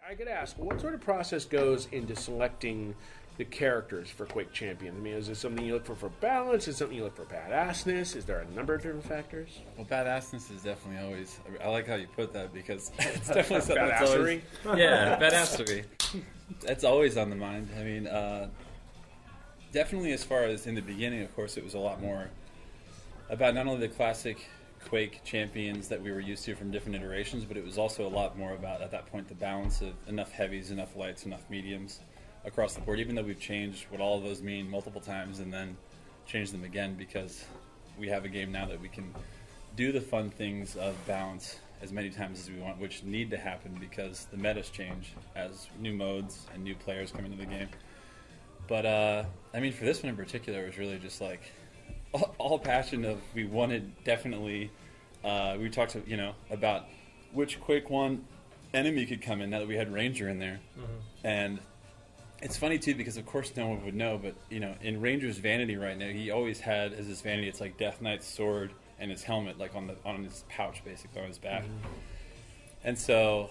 I could ask, what sort of process goes into selecting the characters for Quake Champions? I mean, is it something you look for balance? Is it something you look for badassness? Is there a number of different factors? Well, badassness is definitely always... I like how you put that because it's definitely something that's Badassery? always... Yeah, badassery. That's always on the mind. I mean, definitely as far as in the beginning, of course, it was a lot more about not only the classic Quake Champions that we were used to from different iterations, but it was also a lot more about, at that point, the balance of enough heavies, enough lights, enough mediums across the board, even though we've changed what all of those mean multiple times and then changed them again because we have a game now that we can do the fun things of balance as many times as we want, which need to happen because the metas change as new modes and new players come into the game. But, I mean, for this one in particular, it was really just like all passion of we wanted definitely, we talked about which Quake 1 enemy could come in now that we had Ranger in there. Mm-hmm. And it's funny, too, because of course no one would know, but, in Ranger's Vanity right now, he always had as his Vanity, it's like Death Knight's sword and his helmet, like on his pouch, basically, on his back. Mm-hmm. And so,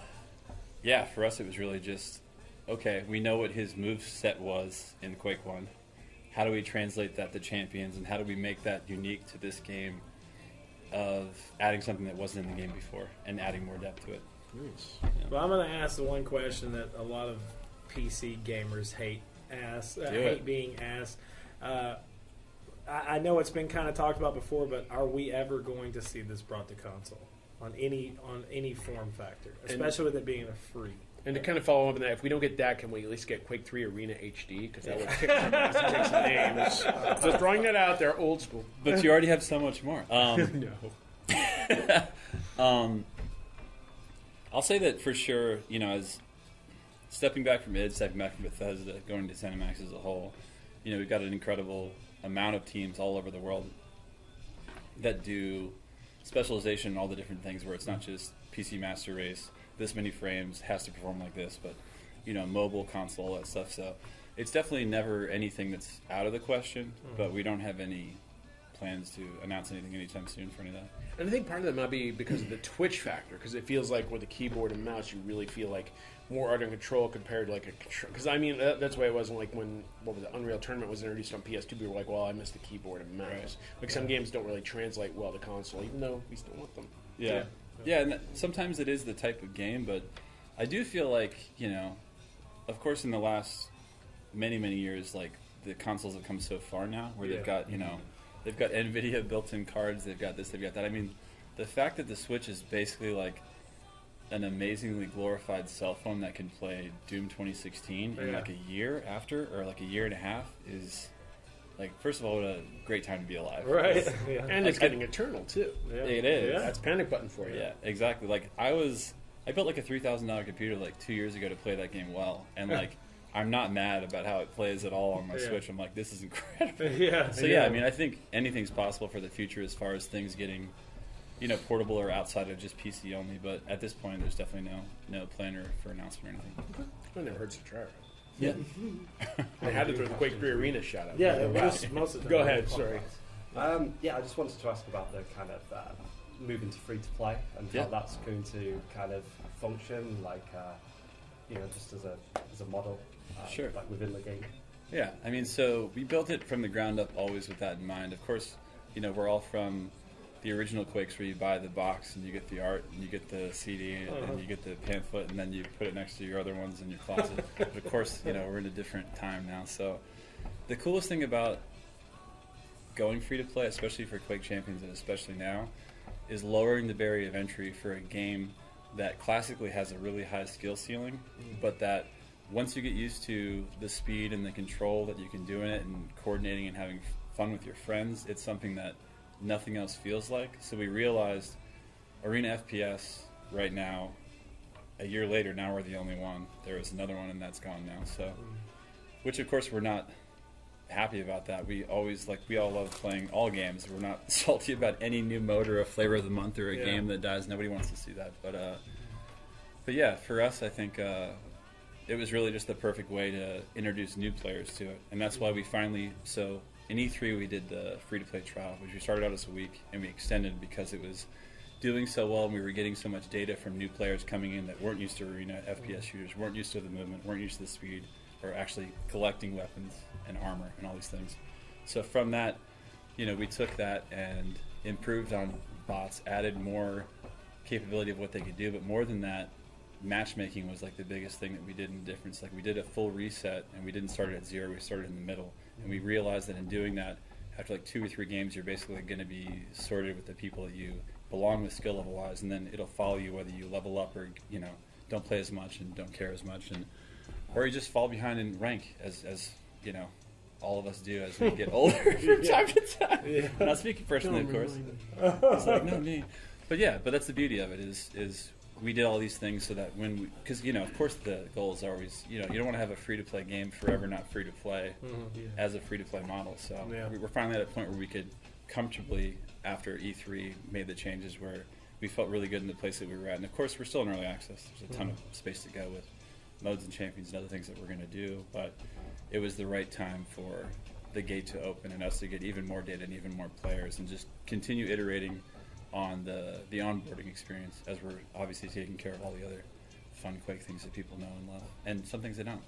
yeah, for us it was really just, okay, we know what his move set was in Quake 1. How do we translate that to Champions, and how do we make that unique to this game of adding something that wasn't in the game before and adding more depth to it? Nice. Yeah. Well, I'm going to ask the one question that a lot of PC gamers hate being asked. I know it's been kind of talked about before, but are we ever going to see this brought to console on any form factor, especially with it being a free? And to kind of follow up on that, if we don't get that, can we at least get Quake 3 Arena HD? Because that would kick some ass and take some names. Just throwing that out there, old school. But you already have so much more. No. I'll say that for sure, as stepping back from id, stepping back from Bethesda, going to ZeniMax as a whole, we've got an incredible amount of teams all over the world that do specialization in all the different things where it's not just PC Master Race, this many frames, has to perform like this, but, mobile, console, all that stuff. So it's definitely never anything that's out of the question, but we don't have any plans to announce anything anytime soon for any of that. And I think part of that might be because of the twitch factor, because it feels like with a keyboard and mouse, you really feel like more art and control compared to like a control. Because I mean, that's why it wasn't like when Unreal Tournament was introduced on PS2. People were like, "Well, I missed the keyboard and mouse." Right. Like some games don't really translate well to console, even though we still want them. Yeah, and sometimes it is the type of game, but I do feel like of course, in the last many years, like the consoles have come so far now, where they've got they've got NVIDIA built-in cards, they've got this, they've got that. I mean, the fact that the Switch is basically like an amazingly glorified cell phone that can play Doom 2016 in like a year after, or like a year and a half, is like, first of all, what a great time to be alive. Right. Yeah. And it's getting eternal, too. Yeah. It is. Yeah. That's panic button for you. Yeah, exactly. Like, I built like a $3,000 computer like 2 years ago to play that game well, and like, I'm not mad about how it plays at all on my Switch. I'm like, this is incredible. So I mean, I think anything's possible for the future as far as things getting portable or outside of just PC only, but at this point, there's definitely no plan for announcement or anything. It never hurts to try, right? Yeah. I had to throw the Quake 3 Arena shout out. Yeah, most of the Go ahead, sorry. I just wanted to ask about the kind of moving to free to play and how that's going to kind of function, like just as a model, sure, like within the game. Yeah, I mean, so we built it from the ground up, always with that in mind. Of course, we're all from the original Quakes, where you buy the box and you get the art and you get the CD and you get the pamphlet and then you put it next to your other ones in your closet. But of course, we're in a different time now. So the coolest thing about going free to play, especially for Quake Champions and especially now, is lowering the barrier of entry for a game that classically has a really high skill ceiling, but that once you get used to the speed and the control that you can do in it and coordinating and having fun with your friends, it's something that nothing else feels like. So we realized Arena FPS right now, a year later, now we're the only one. There was another one and that's gone now. So, which of course we're not happy about that. We all love playing all games. We're not salty about any new mode or a flavor of the month or a game that dies. Nobody wants to see that. But yeah, for us, I think it was really just the perfect way to introduce new players to it. And that's why we finally, in E3 we did the free-to-play trial, which we started out as a week, and we extended because it was doing so well, and we were getting so much data from new players coming in that weren't used to arena FPS shooters, weren't used to the movement, weren't used to the speed, or actually collecting weapons and armor and all these things. So from that, we took that and improved on bots, added more capability of what they could do, but more than that, matchmaking was like the biggest thing that we did in the difference. Like we did a full reset, and we didn't start at 0, we started in the middle, and we realized that in doing that, after like 2 or 3 games, you're basically going to be sorted with the people that you belong with skill level wise, and then it'll follow you whether you level up or don't play as much and don't care as much, or you just fall behind in rank as all of us do as we get older from time to time. Yeah. I'm not speaking personally, of course. It's like, no, me. But that's the beauty of it is we did all these things so that because of course the goal is always, you don't want to have a free-to-play game forever not free-to-play as a free-to-play model. So we're finally at a point where we could comfortably, after E3, made the changes where we felt really good in the place that we were at. And of course, we're still in early access. There's a ton of space to go with modes and champions and other things that we're going to do, but it was the right time for the gate to open and us to get even more data and even more players and just continue iterating on the onboarding experience as we're obviously taking care of all the other fun Quake things that people know and love, and some things they don't.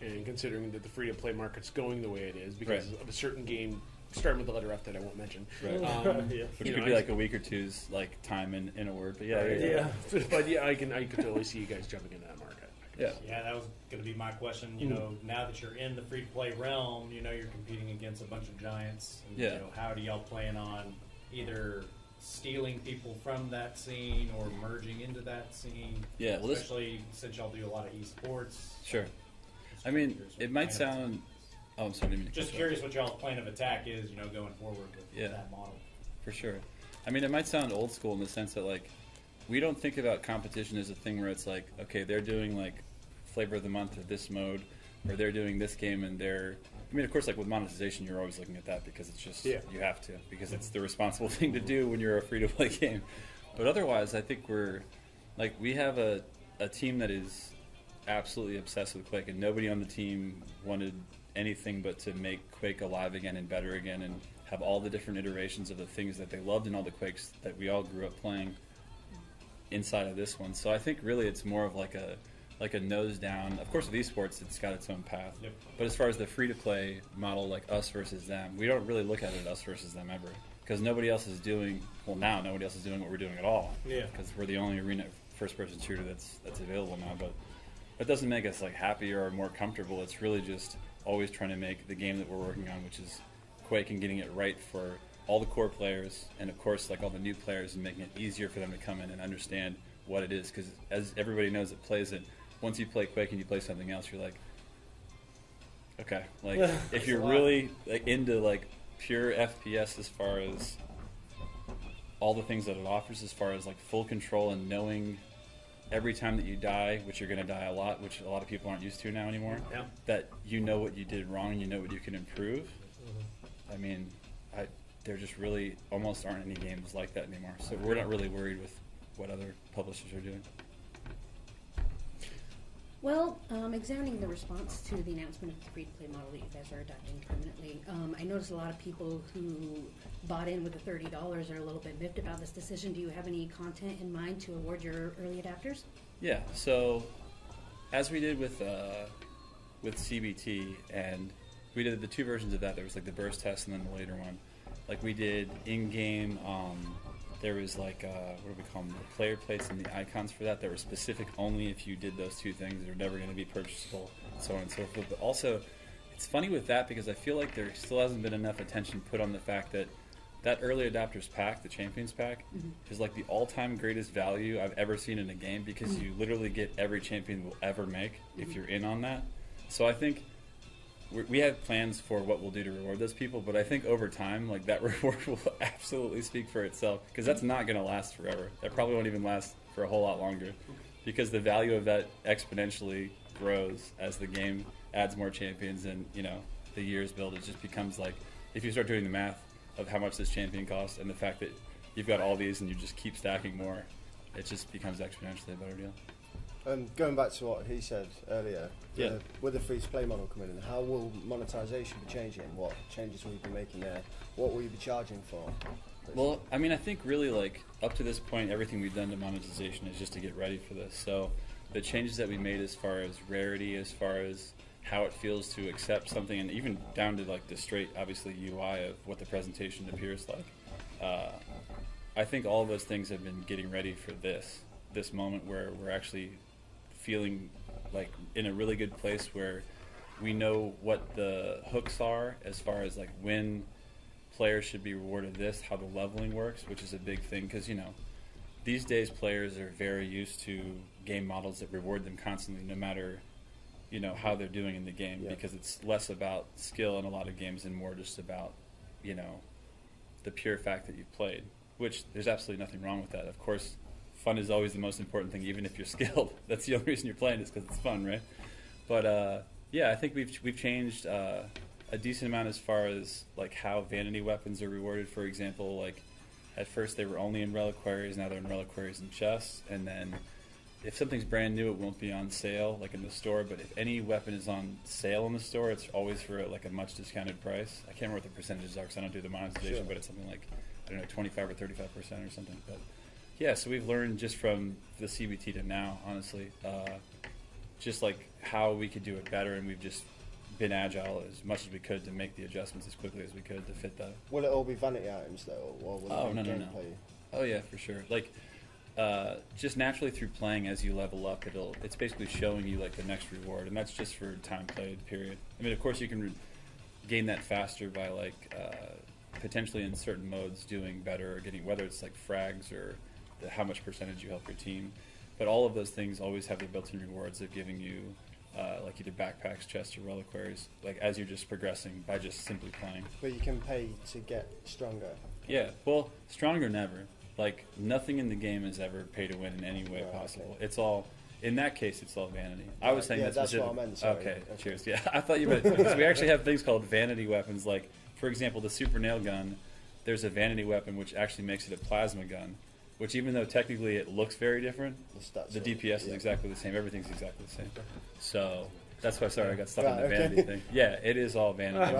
And considering that the free-to-play market's going the way it is because of a certain game starting with the letter F that I won't mention. Right. Which could be like a week or two's like time in a word, but But I could totally see you guys jumping into that market. Yeah, that was going to be my question. Now that you're in the free-to-play realm, you're competing against a bunch of giants. And, how do y'all plan on either stealing people from that scene or merging into that scene? Yeah, well, especially since y'all do a lot of esports. Sure. I mean, it might sound. Oh, I'm sorry. Just curious what y'all's plan of attack is, going forward with that model. For sure. I mean, it might sound old school in the sense that like we don't think about competition as a thing where it's like, okay, they're doing like flavor of the month of this mode, or they're doing this game and they're. I mean, of course, like with monetization, you're always looking at that because it's just you have to, because it's the responsible thing to do when you're a free-to-play game. But otherwise, I think we have a team that is absolutely obsessed with Quake, and nobody on the team wanted anything but to make Quake alive again and better again, and have all the different iterations of the things that they loved in all the Quakes that we all grew up playing inside of this one. So I think really it's more of like a nose down. Of course, with esports, it's got its own path. Yep. But as far as the free-to-play model, like us versus them, we don't really look at it us versus them ever. Because nobody else is doing, nobody else is doing what we're doing at all. Yeah. Because we're the only arena first-person shooter that's available now. But that doesn't make us like happier or more comfortable. It's really just always trying to make the game that we're working on, which is Quake, and getting it right for all the core players, and of course, like all the new players, and making it easier for them to come in and understand what it is. Because as everybody knows that plays it, once you play Quake and you play something else, you're like, okay. Like, if you're really like into like pure FPS as far as all the things that it offers, as far as like full control and knowing every time that you die, which you're going to die a lot, which a lot of people aren't used to now anymore, that you know what you did wrong and you know what you can improve. I mean, there just really almost aren't any games like that anymore. So we're not really worried with what other publishers are doing. Well, examining the response to the announcement of the free-to-play model that you guys are adopting permanently, I noticed a lot of people who bought in with the $30 are a little bit miffed about this decision. Do you have any content in mind to award your early adapters? Yeah, so as we did with CBT, and we did the 2 versions of that. There was like the burst test and then the later one. Like we did in-game, there was like, what do we call them, the player plates and the icons for that were specific only if you did those 2 things. They're never going to be purchasable, and so on and so forth. But also, it's funny with that because I feel like there still hasn't been enough attention put on the fact that that early adapters pack, the Champions pack, is like the all-time greatest value I've ever seen in a game, because you literally get every champion will ever make if you're in on that. So I think we have plans for what we'll do to reward those people, but I think over time, like, that reward will absolutely speak for itself, because that's not going to last forever. That probably won't even last for a whole lot longer, because the value of that exponentially grows as the game adds more champions, and the years build. It just becomes like, if you start doing the math of how much this champion costs and the fact that you've got all these and you just keep stacking more, it just becomes exponentially a better deal. Going back to what he said earlier, with the free-to-play model coming in, how will monetization be changing? What changes will you be making there? What will you be charging for basically. Well, I mean, I think really like up to this point, everything we've done to monetization is just to get ready for this. So the changes that we made as far as rarity, as far as how it feels to accept something, and even down to like the straight, obviously, UI of what the presentation appears like. I think all of those things have been getting ready for this moment where we're actually feeling like in a really good place where we know what the hooks are as far as like when players should be rewarded this, how the leveling works, which is a big thing because, you know, these days players are very used to game models that reward them constantly no matter, you know, how they're doing in the game because it's less about skill in a lot of games and more just about, you know, the pure fact that you've played, which there's absolutely nothing wrong with that. Of course, fun is always the most important thing, even if you're skilled. That's the only reason you're playing is because it's fun, right? But yeah, I think we've changed a decent amount as far as like how vanity weapons are rewarded. For example, like at first they were only in reliquaries, now they're in reliquaries and chests. And then if something's brand new, it won't be on sale like in the store. But if any weapon is on sale in the store, it's always for like a much discounted price. I can't remember what the percentages are because I don't do the monetization, but it's something like, I don't know, 25 or 35% or something. But yeah, so we've learned just from the CBT to now, honestly, just like how we could do it better, and we've just been agile as much as we could to make the adjustments as quickly as we could to fit that. Will it all be vanity items though, or will it be gameplay? Oh yeah, for sure. Like just naturally through playing as you level up, it's basically showing you like the next reward, and that's just for time played. Period. I mean, of course, you can gain that faster by like potentially in certain modes doing better or getting, whether it's like frags or how much percentage you help your team. But all of those things always have the built-in rewards of giving you like either backpacks, chests, or reliquaries, like as you're just progressing by just simply playing. But you can pay to get stronger. Yeah, well, stronger never. Like nothing in the game is ever pay to win in any way possible. Okay. It's all, in that case, it's all vanity. I was saying that's what I meant. Sorry. Okay, cheers. Yeah, I thought you meant because we actually have things called vanity weapons. Like for example, the super nail gun. There's a vanity weapon which actually makes it a plasma gun. Which, even though technically it looks very different, the DPS is exactly the same. Everything's exactly the same. So that's why, sorry, I got stuck on the vanity thing. Yeah, it is all vanity.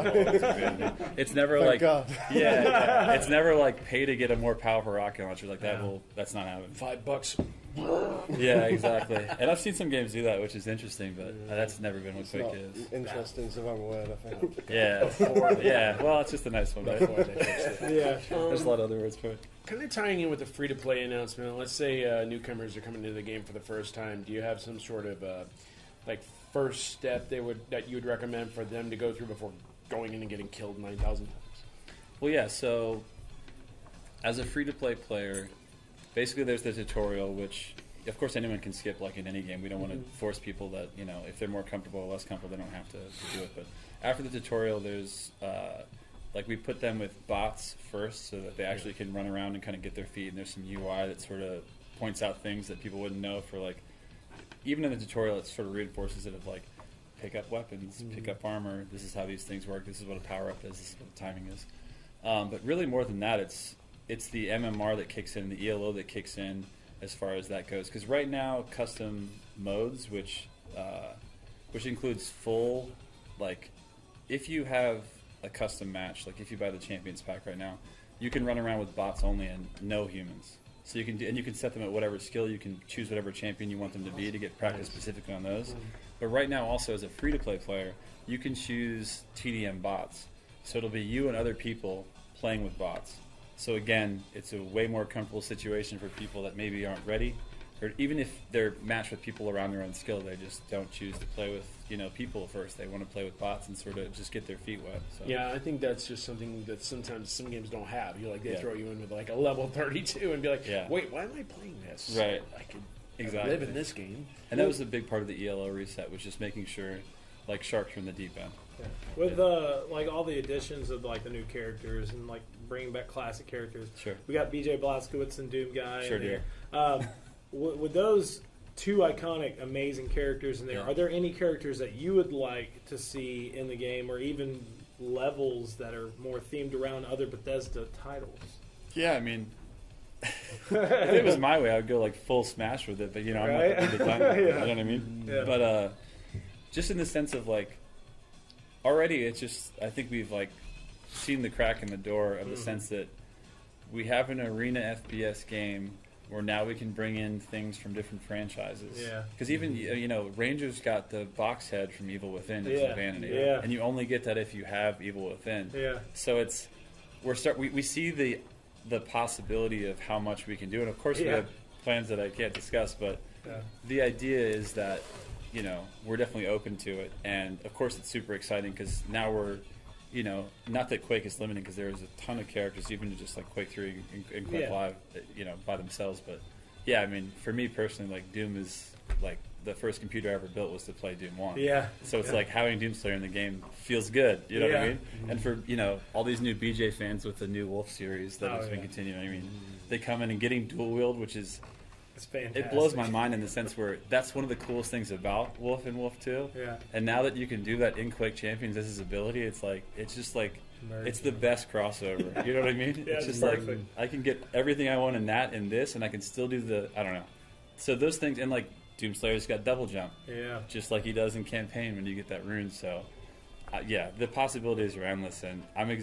It's never Thank like, God. yeah, it's never like pay to get a more powerful rocket launcher like that. Well, that's not happening. $5. Yeah, exactly. And I've seen some games do that, which is interesting, but that's never been what Quake is. Interesting is the wrong word, I think. Yeah, yeah. Well, it's just a nice one, right? Yeah. There's a lot of other words for it. Kind of tying in with the free-to-play announcement, let's say newcomers are coming into the game for the first time. Do you have some sort of like first step that you would recommend for them to go through before going in and getting killed 9,000 times? Well, yeah. So, as a free-to-play player, basically there's the tutorial, which of course anyone can skip, like in any game. We don't want to force people that, you know, if they're more comfortable or less comfortable, they don't have to do it. But after the tutorial, there's like we put them with bots first so that they actually can run around and kind of get their feet, and there's some UI that sort of points out things that people wouldn't know. For like, even in the tutorial, it sort of reinforces it of like, pick up weapons, pick up armor, this is how these things work, this is what a power-up is, this is what the timing is. But really more than that, it's the MMR that kicks in, the ELO that kicks in as far as that goes. Because right now, custom modes, which includes full, like, if you have a custom match, like if you buy the Champions pack right now, you can run around with bots only and no humans. So you can and you can set them at whatever skill, you can choose whatever champion you want them to be to get practice specifically on those. But right now, also as a free-to-play player, you can choose TDM bots. So it'll be you and other people playing with bots. So again, it's a way more comfortable situation for people that maybe aren't ready, or even if they're matched with people around their own skill, they just don't choose to play with, you know, people first. They want to play with bots and sort of just get their feet wet. So. Yeah, I think that's just something that sometimes some games don't have. You're like, they throw you in with like a level 32 and be like, wait, why am I playing this? Right. I could exactly live in this game. And that was a big part of the ELO reset, was just making sure like sharks are in the deep end. Yeah. With like all the additions of like the new characters and like bringing back classic characters. Sure. We got BJ Blazkowicz and Doom Guy. Sure, in there. With those two iconic, amazing characters in there, are there any characters that you would like to see in the game, or even levels that are more themed around other Bethesda titles? Yeah, I mean, if it was my way, I would go like full Smash with it. But you know, I'm not the designer. You know what I mean? Yeah. But just in the sense of like, already it's just, I think we've like seen the crack in the door of the sense that we have an arena FPS game where now we can bring in things from different franchises. Yeah. Because even, you know, Ranger's got the box head from Evil Within as a Vanity. Yeah. And you only get that if you have Evil Within. Yeah. So it's, we see the possibility of how much we can do. And of course we have plans that I can't discuss, but the idea is that, you know, we're definitely open to it. And of course it's super exciting because now we're, you know, not that Quake is limited because there's a ton of characters, even just like Quake 3 and Quake Live, you know, by themselves. But yeah, I mean, for me personally, like Doom is like the first computer I ever built was to play Doom 1. Yeah. So it's like having Doom Slayer in the game feels good. You know what I mean? And for, you know, all these new BJ fans with the new Wolf series that has been continuing, I mean, they come in and getting dual wield, which is, it's fantastic. it blows my mind in the sense where that's one of the coolest things about Wolf and Wolf 2. Yeah. And now that you can do that in Quake Champions as his ability, it's like, it's just like, it's the best crossover. You know what I mean? Yeah, it's just perfect. like, I can get everything I want in that and this, and I can still do the, I don't know. So those things, and like Doom Slayer's got double jump. Yeah. Just like he does in campaign when you get that rune. So, yeah, the possibilities are endless, and I'm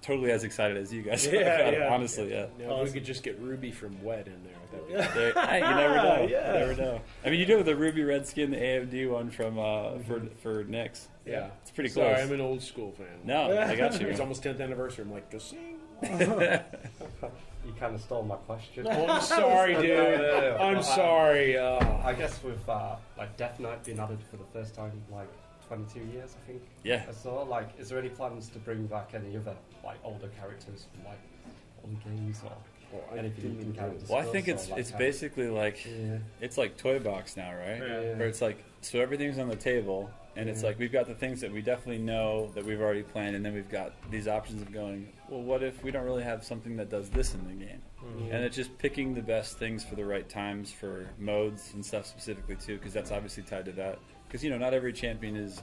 totally as excited as you guys are about it, honestly. Yeah. Now, if we could just get Ruby from Wed in there, that'd be Hey, you never know. You never know. I mean, you do with the Ruby Red skin, the AMD one from for Nyx. Yeah, it's pretty cool. Sorry, I'm an old school fan. No, I got you. It's almost 10th anniversary. I'm like, just sing. You kind of stole my question. Oh, I'm sorry, dude. I'm sorry. I guess with like Death Knight being added for the first time in like 22 years, I think. Yeah. I saw. Like, is there any plans to bring back any other like older characters from like other games or anything you can kind of discuss? Well, I think or, it's basically like it's like Toy Box now, right? Yeah. Where it's like, so everything's on the table, and it's like we've got the things that we definitely know that we've already planned, and then we've got these options of going, well, what if we don't really have something that does this in the game? And it's just picking the best things for the right times for modes and stuff specifically too, because that's obviously tied to that. Because, you know, not every champion is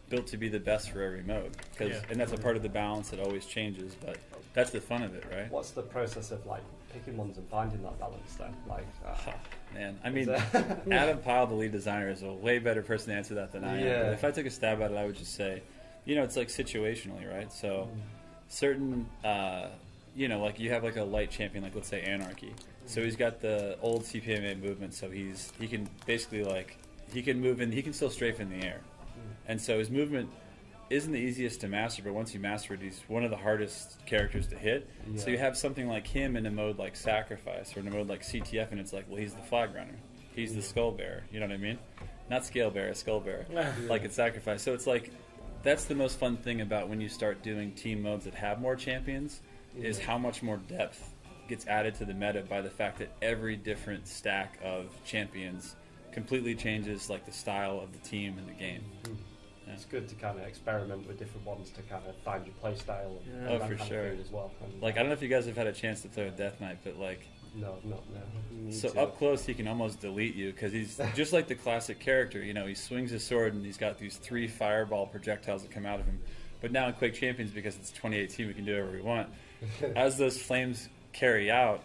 built to be the best for every mode, and that's a part of the balance that always changes, but that's the fun of it, right? What's the process of like picking ones and finding that balance then? Like, man, I mean, Adam Pyle, the lead designer, is a way better person to answer that than I am. But if I took a stab at it, I would just say, you know, it's like situationally, right? So certain, you know, like you have like a light champion, like let's say Anarchy. So he's got the old CPMA movement, so he can basically like, he can move in, he can still strafe in the air. And so his movement isn't the easiest to master, but once you master it, he's one of the hardest characters to hit. So you have something like him in a mode like Sacrifice or in a mode like CTF, and it's like, well, he's the Flag Runner. He's the Skull Bearer. You know what I mean? Not Scale Bearer, Skull Bearer. Like it's Sacrifice. So it's like, that's the most fun thing about when you start doing team modes that have more champions, is how much more depth gets added to the meta by the fact that every different stack of champions completely changes like the style of the team and the game. It's good to kind of experiment with different ones to kind of find your play style. And Oh, that for kind of sure. thing as well. And, Like, I don't know if you guys have had a chance to play with Death Knight, but like, no. so up close he can almost delete you because he's just like the classic character. You know, he swings his sword and he's got these 3 fireball projectiles that come out of him. But now in Quake Champions, because it's 2018, we can do whatever we want. As those flames carry out,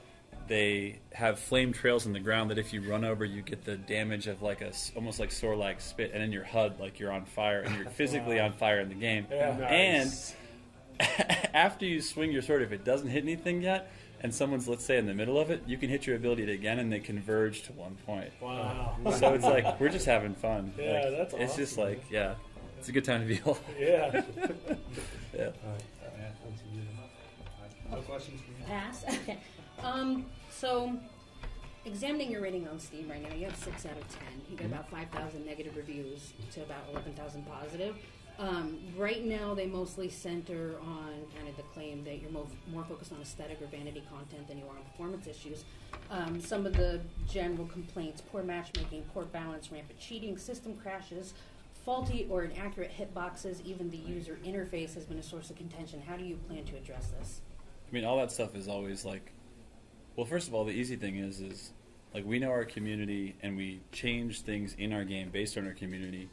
they have flame trails in the ground that if you run over, you get the damage of like almost like Sorlag spit, and in your HUD, like you're on fire, and you're physically on fire in the game. And after you swing your sword, if it doesn't hit anything yet, and someone's, let's say, in the middle of it, you can hit your ability again, and they converge to one point. Wow. So it's like, we're just having fun. Yeah, like, that's It's awesome. just like, yeah, it's a good time to be alive. Yeah. Yeah. No questions from you? Pass. Okay. So, examining your rating on Steam right now, you have 6 out of 10. You got about 5,000 negative reviews to about 11,000 positive. Right now, they mostly center on kind of the claim that you're more focused on aesthetic or vanity content than you are on performance issues. Some of the general complaints: poor matchmaking, poor balance, rampant cheating, system crashes, faulty or inaccurate hitboxes. Even the user interface has been a source of contention. How do you plan to address this? I mean, all that stuff is always like, well, first of all, the easy thing is like we know our community and we change things in our game based on our community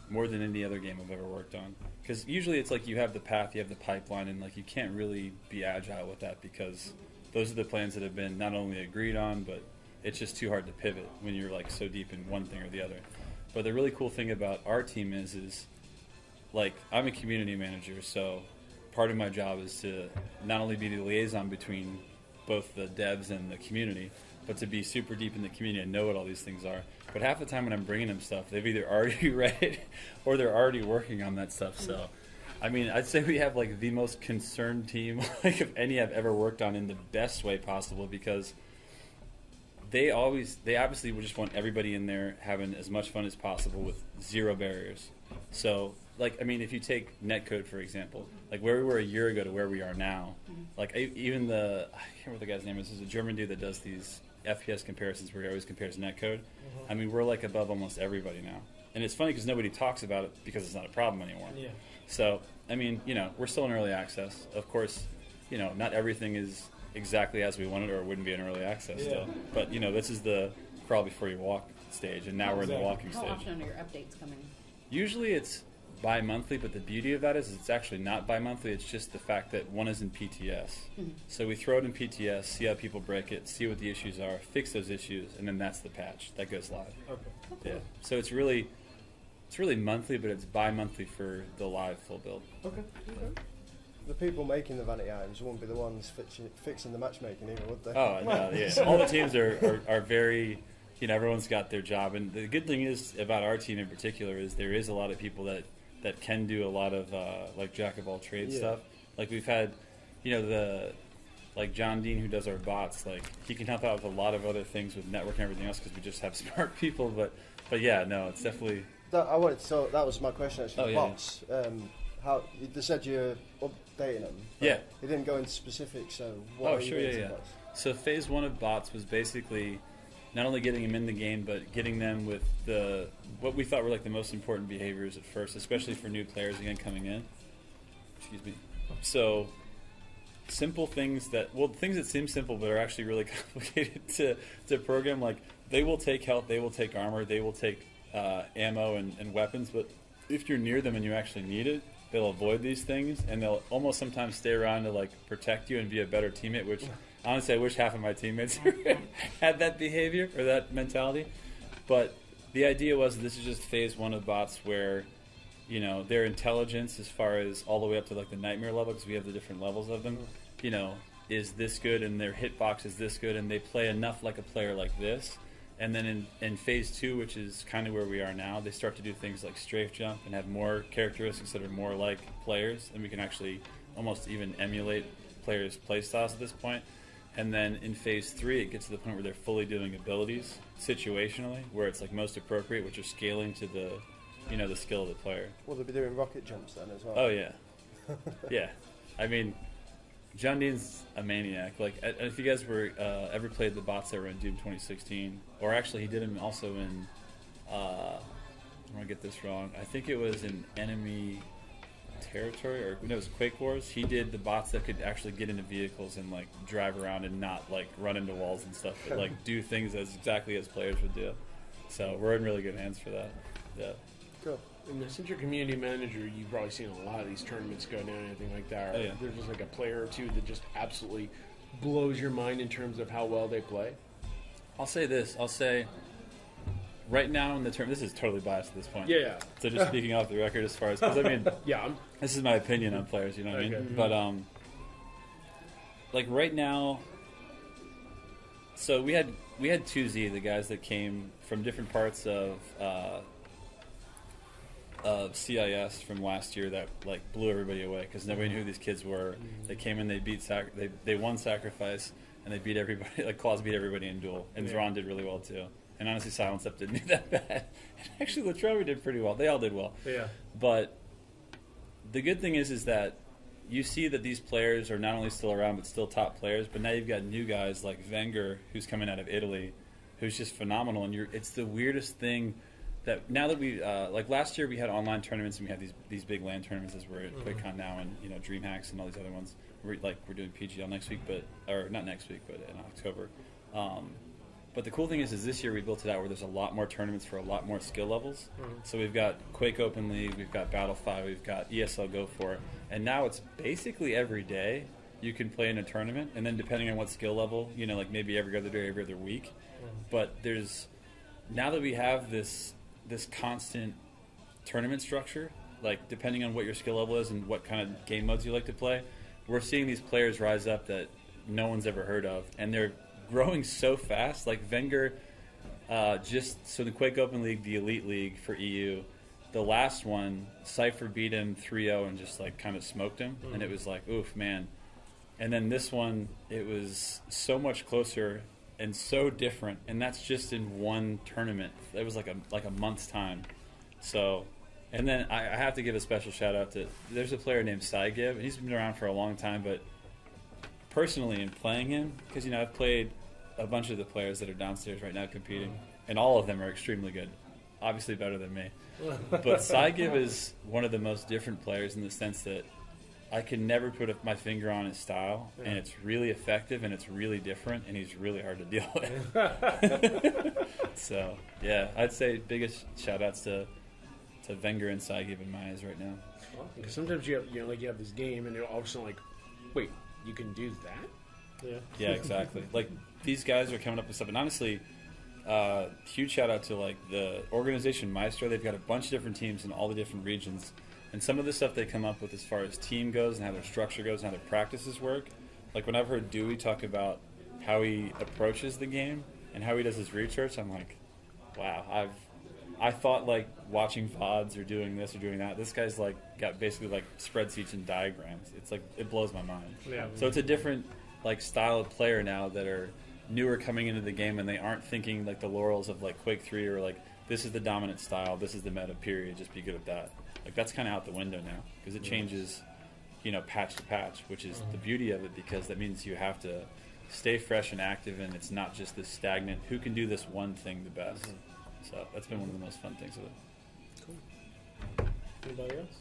more than any other game I've ever worked on. Because usually it's like you have the path, you have the pipeline, and like you can't really be agile with that because those are the plans that have been not only agreed on, but it's just too hard to pivot when you're like so deep in one thing or the other. But the really cool thing about our team is like I'm a community manager, so part of my job is to not only be the liaison between both the devs and the community, but to be super deep in the community and know what all these things are. But half the time when I'm bringing them stuff, they've either already read it or they're already working on that stuff. So, I mean, I'd say we have like the most concerned team, like of any I've ever worked on, in the best way possible, because they obviously would just want everybody in there having as much fun as possible with zero barriers. So, like, I mean, if you take netcode, for example, like where we were a year ago to where we are now, like even I can't remember what the guy's name is. There's a German dude that does these FPS comparisons where he always compares netcode. I mean, we're like above almost everybody now. And it's funny because nobody talks about it because it's not a problem anymore. Yeah. So, I mean, you know, we're still in early access. Of course, you know, not everything is exactly as we wanted, or it wouldn't be in early access still. But, you know, this is the crawl before you walk stage, and now we're in the walking stage. How often are your updates coming? Usually it's bi-monthly, but the beauty of that is it's actually not bi-monthly. It's just the fact that one is in PTS. So we throw it in PTS, see how people break it, see what the issues are, fix those issues, and then that's the patch. That goes live. Okay. Yeah. So it's really monthly, but it's bi-monthly for the live full build. Okay. The people making the Vanity items won't be the ones fixing the matchmaking either, would they? Oh, no, yeah. All the teams are very, you know, everyone's got their job. And the good thing is about our team in particular is there is a lot of people that can do a lot of, like, jack-of-all-trades stuff. Like, we've had, you know, like John Dean, who does our bots, like, he can help out with a lot of other things with network and everything else because we just have smart people. But yeah, no, it's definitely... that was my question, actually. Bots. How they said you're updating them. Yeah. They didn't go into specifics, so what are you doing to bots? So phase 1 of bots was basically not only getting them in the game, but getting them with what we thought were like the most important behaviors at first, especially for new players again coming in. Excuse me. So simple things things that seem simple but are actually really complicated to program. Like, they will take health, they will take armor, they will take ammo and weapons, but if you're near them and you actually need it, they'll avoid these things, and they'll almost sometimes stay around to like protect you and be a better teammate, which honestly I wish half of my teammates had that behavior or that mentality. But the idea was this is just phase 1 of bots where, you know, their intelligence as far as all the way up to like the nightmare level, because we have the different levels of them, you know, is this good, and their hitbox is this good, and they play enough like a player like this. And then in phase 2, which is kind of where we are now, they start to do things like strafe jump and have more characteristics that are more like players, and we can actually almost even emulate players' play styles at this point. And then in phase 3, it gets to the point where they're fully doing abilities situationally, where it's like most appropriate, which are scaling to the, you know, the skill of the player. Will they be doing rocket jumps then as well? Oh yeah, yeah. I mean, John Dean's a maniac. Like, if you guys were ever played the bots that were in Doom 2016, or actually he did them also in, I'm gonna get this wrong, I think it was in Enemy Territory, or no, it was Quake Wars. He did the bots that could actually get into vehicles and like drive around and not like run into walls and stuff, but like do things exactly as players would do. So we're in really good hands for that. Yeah. Cool. And since you're community manager, you've probably seen a lot of these tournaments go down and anything like that. Oh, yeah. There's just like a player or two that just absolutely blows your mind in terms of how well they play. I'll say this. I'll say right now in the tournament, this is totally biased at this point. Yeah. So just speaking off the record as far as, because I mean, yeah, this is my opinion on players, you know what I mean? But like right now, so we had 2Z, the guys that came from different parts of CIS from last year that like blew everybody away because nobody knew who these kids were. They came in, they won Sacrifice, and they beat everybody. Like Claus beat everybody in Duel, and Zron did really well too. And honestly, Silence Up didn't do that bad. And actually, Latrobe did pretty well. They all did well. Yeah. But the good thing is that you see that these players are not only still around but still top players. But now you've got new guys like Wenger, who's coming out of Italy, who's just phenomenal. And it's the weirdest thing. That now that we like last year we had online tournaments and we had these big LAN tournaments as we're at QuakeCon now, and you know DreamHacks and all these other ones. We're doing PGL next week, or not next week, but in October. But the cool thing is this year we built it out where there's a lot more tournaments for a lot more skill levels. So we've got Quake Open League, we've got Battle 5, we've got ESL Go For It, and now it's basically every day you can play in a tournament, and then depending on what skill level, you know, like maybe every other day, every other week. But now that we have this constant tournament structure, like depending on what your skill level is and what kind of game modes you like to play, we're seeing these players rise up that no one's ever heard of, and they're growing so fast. Like Wenger, so the Quake Open League, the Elite League for EU, the last one, Cypher beat him 3-0 and just like kind of smoked him, and it was like, oof, man. And then this one, it was so much closer and so different, and that's just in one tournament. It was like a month's time. So, and then I have to give a special shout out to, there's a player named Saigib, and he's been around for a long time, but personally in playing him, because I've played a bunch of the players that are downstairs right now competing, and all of them are extremely good, obviously better than me. But Saigib is one of the most different players in the sense that I can never put my finger on his style, and it's really effective, and it's really different, and he's really hard to deal with. So, yeah, I'd say biggest shout-outs to Wenger and Saigib in my eyes right now. Because sometimes you have, you have this game, and you're all of a sudden like, wait, you can do that? Yeah, exactly. Like, these guys are coming up with stuff, and honestly, huge shout-out to, like, the organization Maestro. They've got a bunch of different teams in all the different regions. And some of the stuff they come up with as far as team goes and how their structure goes and how their practices work, like when I've heard Dewey talk about how he approaches the game and how he does his research, I'm like, wow, I thought like watching VODs or doing this or doing that. This guy's like got basically like spreadsheets and diagrams. It's like, it blows my mind. Yeah. So it's a different like style of player now that are newer coming into the game, and they aren't thinking like the laurels of like Quake 3 or like, this is the dominant style, this is the meta period, just be good at that. Like that's kind of out the window now because it changes, patch to patch, which is the beauty of it, because that means you have to stay fresh and active, and it's not just this stagnant, who can do this one thing the best. So that's been one of the most fun things of it. Cool. Anybody else?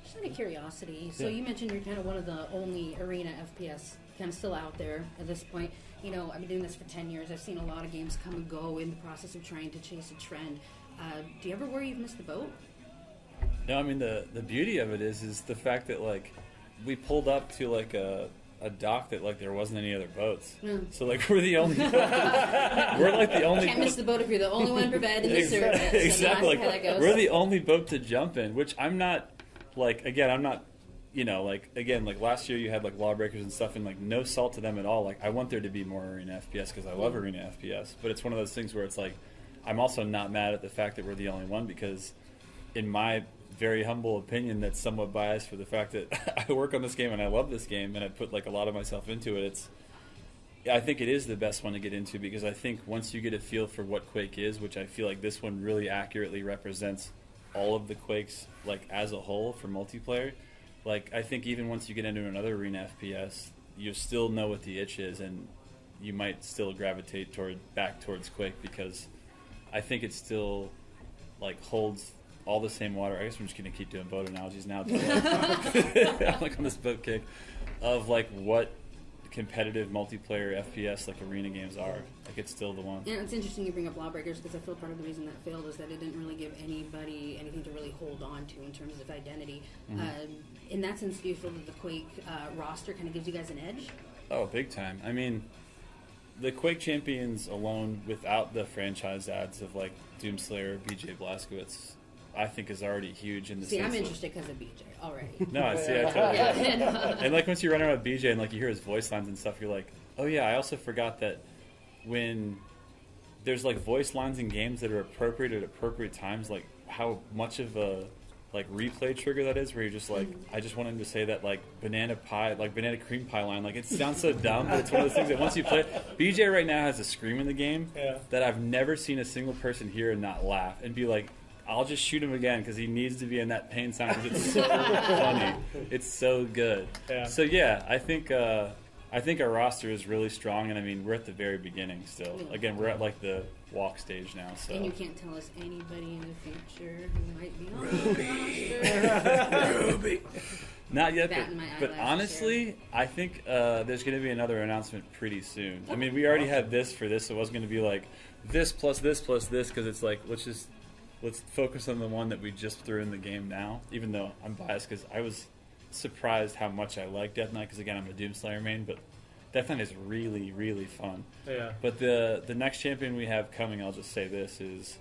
Just out of curiosity, so you mentioned you're kind of one of the only arena FPS kind of still out there at this point. I've been doing this for 10 years. I've seen a lot of games come and go in the process of trying to chase a trend. Do you ever worry you've missed the boat? No, I mean, the beauty of it is the fact that, like, we pulled up to, like, a dock that, like, there wasn't any other boats. So, like, we're the only boat. We're, like, the only Can't miss the boat if you're the only one providing the service. Exactly. Like, we're the only boat to jump in, which I'm not, like, again, I'm not, like last year you had, like, Lawbreakers and stuff, and, like, no salt to them at all. Like, I want there to be more Arena FPS because I love Arena FPS. But it's one of those things where it's, like, I'm also not mad at the fact that we're the only one, because in my very humble opinion that's somewhat biased for the fact that I work on this game and I love this game and I put like a lot of myself into it, I think it is the best one to get into, because I think once you get a feel for what Quake is, which I feel like this one really accurately represents all of the Quakes like as a whole for multiplayer, like I think even once you get into another Arena FPS, you still know what the itch is, and you might still gravitate back towards Quake, because I think it still like holds all the same water. I guess I'm just going to keep doing boat analogies now. I'm like on this boat kick of like what competitive multiplayer FPS like arena games are. Like it's still the one. Yeah, it's interesting you bring up Lawbreakers, because I feel part of the reason that failed is that it didn't really give anybody anything to really hold on to in terms of identity. In that sense, do you feel that the Quake roster kind of gives you guys an edge? Oh, big time. I mean, the Quake Champions alone, without the franchise ads of like Doomslayer, BJ Blazkowicz, I think is already huge in the sense. I'm interested because of BJ already. No, I totally and like once you run around with BJ and like you hear his voice lines and stuff, you're like, oh yeah, I also forgot that when there's like voice lines in games that are appropriate at appropriate times, like how much of a like replay trigger that is, where you're just like, I just wanted to say that like banana cream pie line, like it sounds so dumb, but it's one of those things that once you play BJ right now has a scream in the game that I've never seen a single person hear and not laugh and be like, I'll just shoot him again because he needs to be in that pain sound because it's so funny. It's so good. So yeah, I think our roster is really strong, and I mean we're at the very beginning still. Again, we're at like the walk stage now. So. And you can't tell us anybody in the future who might be on the roster. Not yet, but honestly, I think there's going to be another announcement pretty soon. I mean, we already had this for this, so it wasn't going to be like this plus this plus this, because it's like let's focus on the one that we just threw in the game now, even though I'm biased because I was surprised how much I like Death Knight, because again, I'm a Doomslayer main, but Death Knight is really, really fun. Yeah. But the next champion we have coming, I'll just say this, is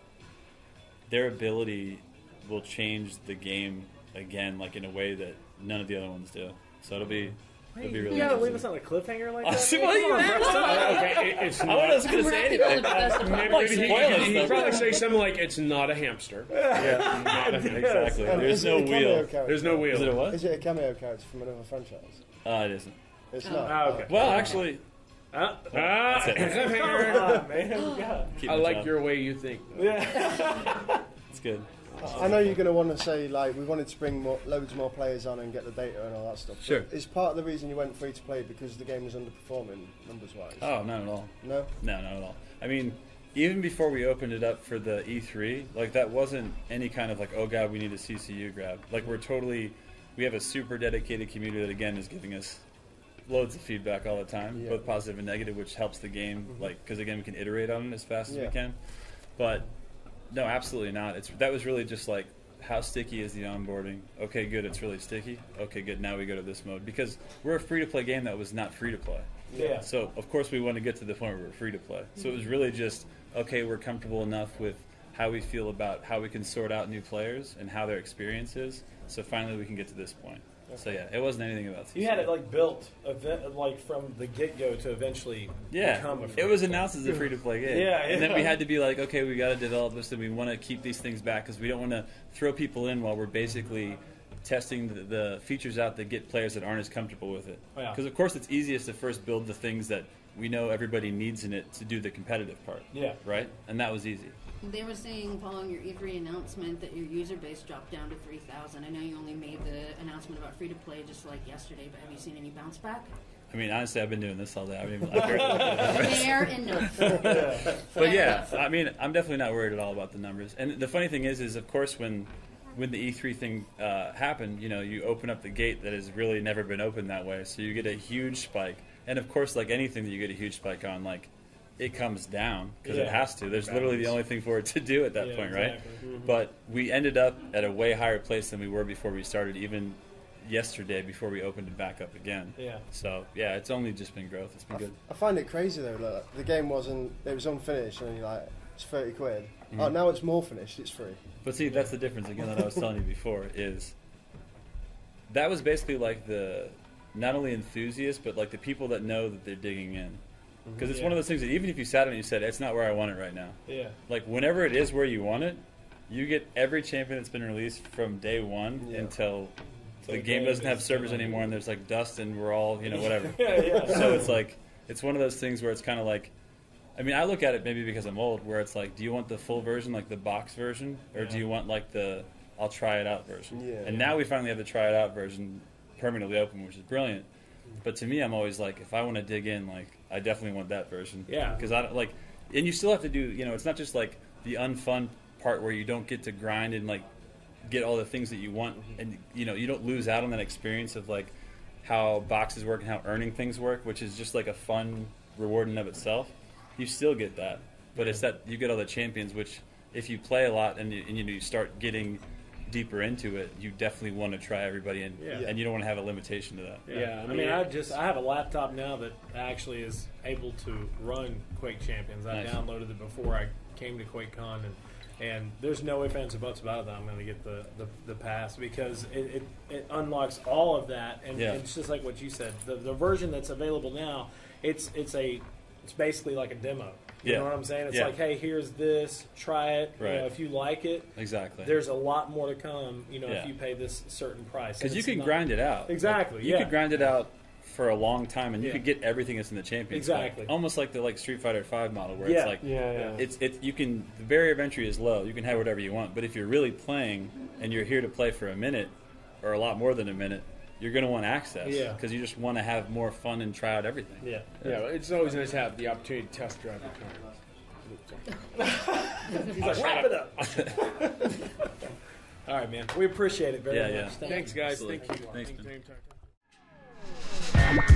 their ability will change the game again, like in a way that none of the other ones do. So it'll be It'd be really You gotta leave interesting. us on a cliffhanger like that? What are you Okay, it's I not. wasn't going to say anything. He'd probably say something like, "It's not a hamster." Yeah, exactly. There's Is no it a cameo wheel. character? There's no wheel. Is it a what? Is it a cameo character from another franchise? It isn't. It's Oh. not. Ah, okay. Well, actually, Cliffhanger. Man, God. keep I the like job. your way you think. It's good. I know you're going to want to say, like, we wanted to bring loads more players on and get the data and all that stuff. Sure. But is part of the reason you went free to play because the game was underperforming numbers-wise? Oh, not at all. No? No, not at all. I mean, even before we opened it up for the E3, like that wasn't any kind of like, oh god, we need a CCU grab. Like we have a super dedicated community that again is giving us loads of feedback all the time, Yeah. both positive and negative, which helps the game. Like because again, we can iterate on it as fast as we Yeah. can. But no, absolutely not. That was really just like, how sticky is the onboarding? Okay, good. It's really sticky. Okay, good. Now we go to this mode because we're a free-to-play game that was not free-to-play. Yeah. So of course we want to get to the point where we're free to play. So it was really just okay. We're comfortable enough with how we feel about how we can sort out new players and how their experience is. So finally we can get to this point. So yeah, it wasn't anything about CCU. You had it like built like from the get-go to eventually become a free it was announced as a free-to-play game. Yeah, And then we yeah. had to be like, okay, we got to develop this, and we want to keep these things back because we don't want to throw people in while we're basically testing the features out that get players that aren't as comfortable with it. Yeah. Because of course it's easiest to first build the things that we know everybody needs in it to do the competitive part. Yeah. Right? And that was easy. They were saying following your E3 announcement that your user base dropped down to 3,000. I know you only made the announcement about free to play just like yesterday, but have you seen any bounce back? I mean, honestly, I've been doing this all day. I haven't even I've Fair enough. But yeah, I mean, I'm definitely not worried at all about the numbers. And the funny thing is of course, when the E3 thing happened, you know, you open up the gate that has really never been opened that way, so you get a huge spike. And of course, like anything that you get a huge spike on, like it comes down because it has to. There's literally the only thing for it to do at that point, right? exactly. Mm-hmm. But we ended up at a way higher place than we were before we started, even yesterday before we opened it back up again. Yeah. So yeah, it's only just been growth. It's been good. I find it crazy though. Like, the game it was unfinished, and you're like, it's 30 quid. Oh, now it's more finished. It's free. But see, that's the difference again that I was telling you before is that was basically like the not only enthusiasts but like the people that know that they're digging in. Because it's one of those things that even if you sat on it and you said, it's not where I want it right now. Yeah. Like whenever it is where you want it, you get every champion that's been released from day one until the game doesn't have servers anymore and there's like dust and we're all, you know, whatever. So it's like, it's one of those things where it's kind of like, I mean, I look at it maybe because I'm old, where it's like, do you want the full version, like the box version, or do you want like the I'll try it out version? Yeah. And now we finally have the try it out version permanently open, which is brilliant. But to me, I'm always like, if I want to dig in, like I definitely want that version. Yeah. Because I don't like, and you still have to do, you know, it's not just like the unfun part where you don't get to grind and like get all the things that you want, and you know, you don't lose out on that experience of like how boxes work and how earning things work, which is just like a fun reward in of itself. You still get that, but it's that you get all the champions, which if you play a lot and you know you start getting deeper into it, you definitely want to try everybody, and you don't want to have a limitation to that. Yeah, I mean, I have a laptop now that actually is able to run Quake Champions. I Nice. downloaded it before I came to QuakeCon, and there's no ifs, ands, or buts about it that I'm going to get the pass because it unlocks all of that, and it's just like what you said. The version that's available now, it's basically like a demo. You know what I'm saying? It's like, hey, here's this, try it. Right. You know, if you like it, Exactly. there's a lot more to come. You know, if you pay this certain price, Because And you it's can not- grind it out. Exactly. Like, you could grind it out for a long time, and you Yeah. could get everything that's in the champions. Exactly. Like, almost like the Street Fighter V model, where Yeah. it's like Yeah. it's you can the barrier of entry is low. You can have whatever you want, but if you're really playing and you're here to play for a minute or a lot more than a minute, you're going to want access. Yeah. Because you just want to have more fun and try out everything. Yeah. Yeah, it's always nice to have the opportunity to test drive your car. He's like, wrap it up. All right, man. We appreciate it very Yeah, much. yeah. Thanks, guys. Absolutely. Thank you. Thanks, man. Thanks.